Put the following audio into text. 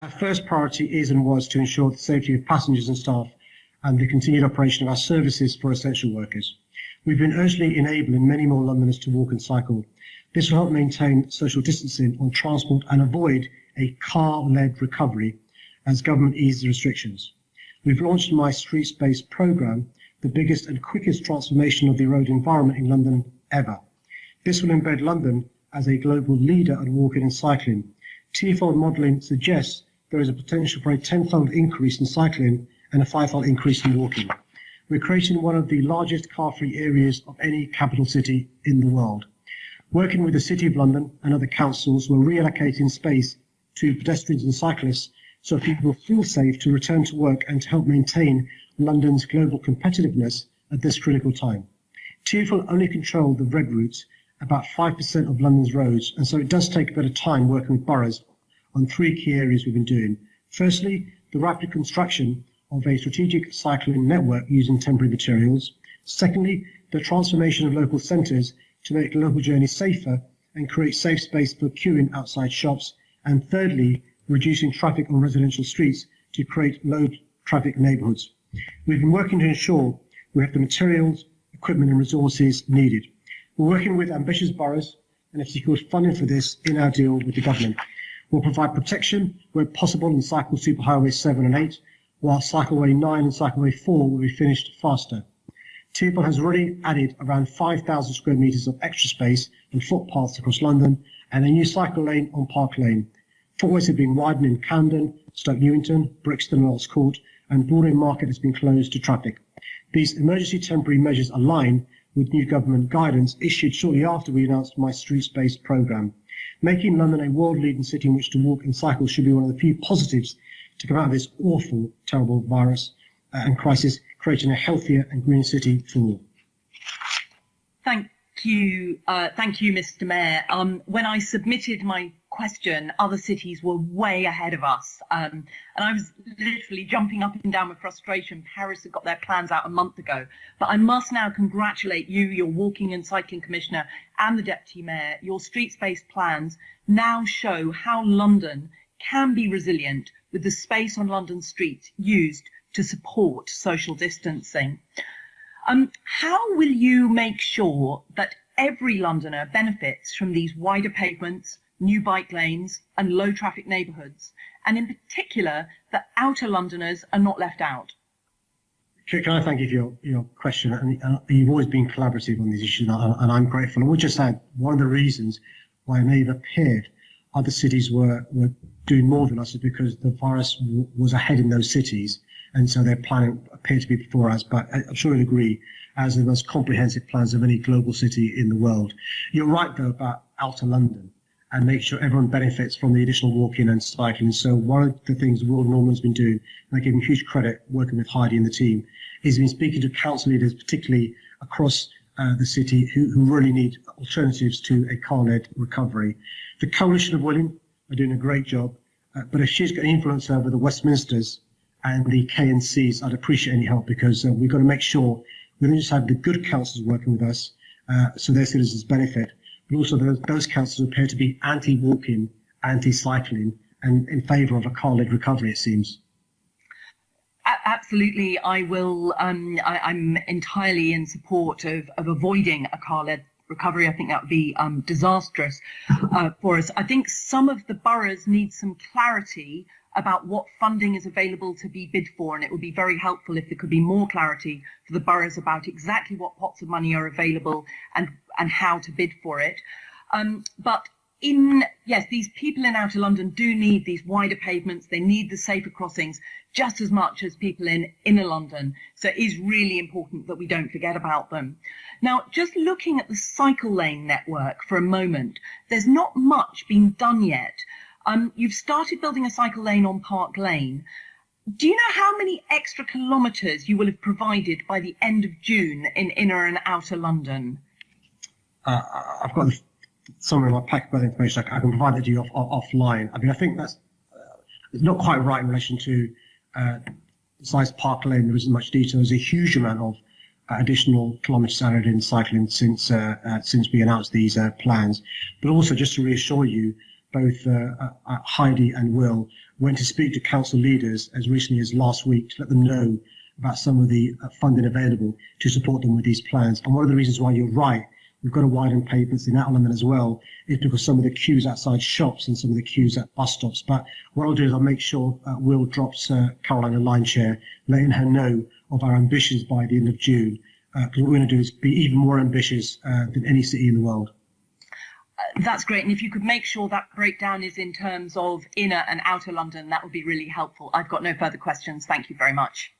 Our first priority is and was to ensure the safety of passengers and staff and the continued operation of our services for essential workers. We've been urgently enabling many more Londoners to walk and cycle. This will help maintain social distancing on transport and avoid a car-led recovery as government eases restrictions. We've launched my Streetspace programme, the biggest and quickest transformation of the road environment in London ever. This will embed London as a global leader in walking and cycling. Twofold modelling suggests there is a potential for a tenfold increase in cycling and a fivefold increase in walking. We're creating one of the largest car-free areas of any capital city in the world. Working with the City of London and other councils, we're reallocating space to pedestrians and cyclists so people feel safe to return to work and to help maintain London's global competitiveness at this critical time. TfL only control the red routes, about 5% of London's roads, and so it does take a bit of time working with boroughs on three key areas we've been doing. Firstly, the rapid construction of a strategic cycling network using temporary materials. Secondly, the transformation of local centres to make local journeys safer and create safe space for queuing outside shops. And thirdly, reducing traffic on residential streets to create low traffic neighbourhoods. We've been working to ensure we have the materials, equipment and resources needed. We're working with ambitious boroughs and have secured funding for this in our deal with the government. We'll provide protection where possible on cycle superhighways 7 and 8, while cycleway 9 and cycleway 4 will be finished faster. TfL has already added around 5,000 square metres of extra space and footpaths across London and a new cycle lane on Park Lane. Footways have been widened in Camden, Stoke Newington, Brixton and Earls Court, and Broadway Market has been closed to traffic. These emergency temporary measures align with new government guidance issued shortly after we announced my Streetspace programme. Making London a world-leading city in which to walk and cycle should be one of the few positives to come out of this awful, terrible virus and crisis, creating a healthier and greener city for all. Thank you, Mr. Mayor. When I submitted my question, other cities were way ahead of us, and I was literally jumping up and down with frustration. Paris had got their plans out a month ago, but I must now congratulate you, your Walking and Cycling Commissioner, and the Deputy Mayor. Your street-based plans now show how London can be resilient with the space on London streets used to support social distancing. How will you make sure that every Londoner benefits from these wider pavements, new bike lanes and low traffic neighbourhoods, and in particular that outer Londoners are not left out? Can I thank you for your question? And you've always been collaborative on these issues, and I'm grateful. And we'll just add, one of the reasons why it may have appeared other cities were doing more than us is because the virus was ahead in those cities, and so their planning appeared to be before us. But I'm sure you'll agree, as the most comprehensive plans of any global city in the world. You're right, though, about outer London, and make sure everyone benefits from the additional walking and cycling. So one of the things Will Norman's been doing, and I give him huge credit working with Heidi and the team, is been speaking to council leaders, particularly across the city, who really need alternatives to a car-led recovery. The Coalition of Willing are doing a great job, but if she's got influence over the Westminsters and the KNCs, I'd appreciate any help, because we've got to make sure we don't just have the good councils working with us so their citizens benefit, but also those councils appear to be anti-walking, anti-cycling, and in favour of a car-led recovery, it seems. Absolutely, I will. I'm entirely in support of avoiding a car-led recovery. I think that would be disastrous for us. I think some of the boroughs need some clarity about what funding is available to be bid for, and it would be very helpful if there could be more clarity for the boroughs about exactly what pots of money are available and how to bid for it. But yes, these people in outer London do need these wider pavements. They need the safer crossings just as much as people in inner London. So it is really important that we don't forget about them. Now, just looking at the cycle lane network for a moment, there's not much been done yet. You've started building a cycle lane on Park Lane. Do you know how many extra kilometres you will have provided by the end of June in inner and outer London? I've got some of my pack of information. I can provide that to you offline. I mean, I think that's it's not quite right in relation to the size of Park Lane. There isn't much detail. There's a huge amount of additional kilometres added in cycling since we announced these plans. But also, just to reassure you, both Heidi and Will, went to speak to council leaders as recently as last week to let them know about some of the funding available to support them with these plans. And one of the reasons why you're right, we've got to widen pavements in Outer London as well, is because some of the queues outside shops and some of the queues at bus stops. But what I'll do is I'll make sure Will drops Caroline a line share, letting her know of our ambitions by the end of June. Because what we're going to do is be even more ambitious than any city in the world. That's great. And if you could make sure that breakdown is in terms of inner and outer London, that would be really helpful. I've got no further questions. Thank you very much.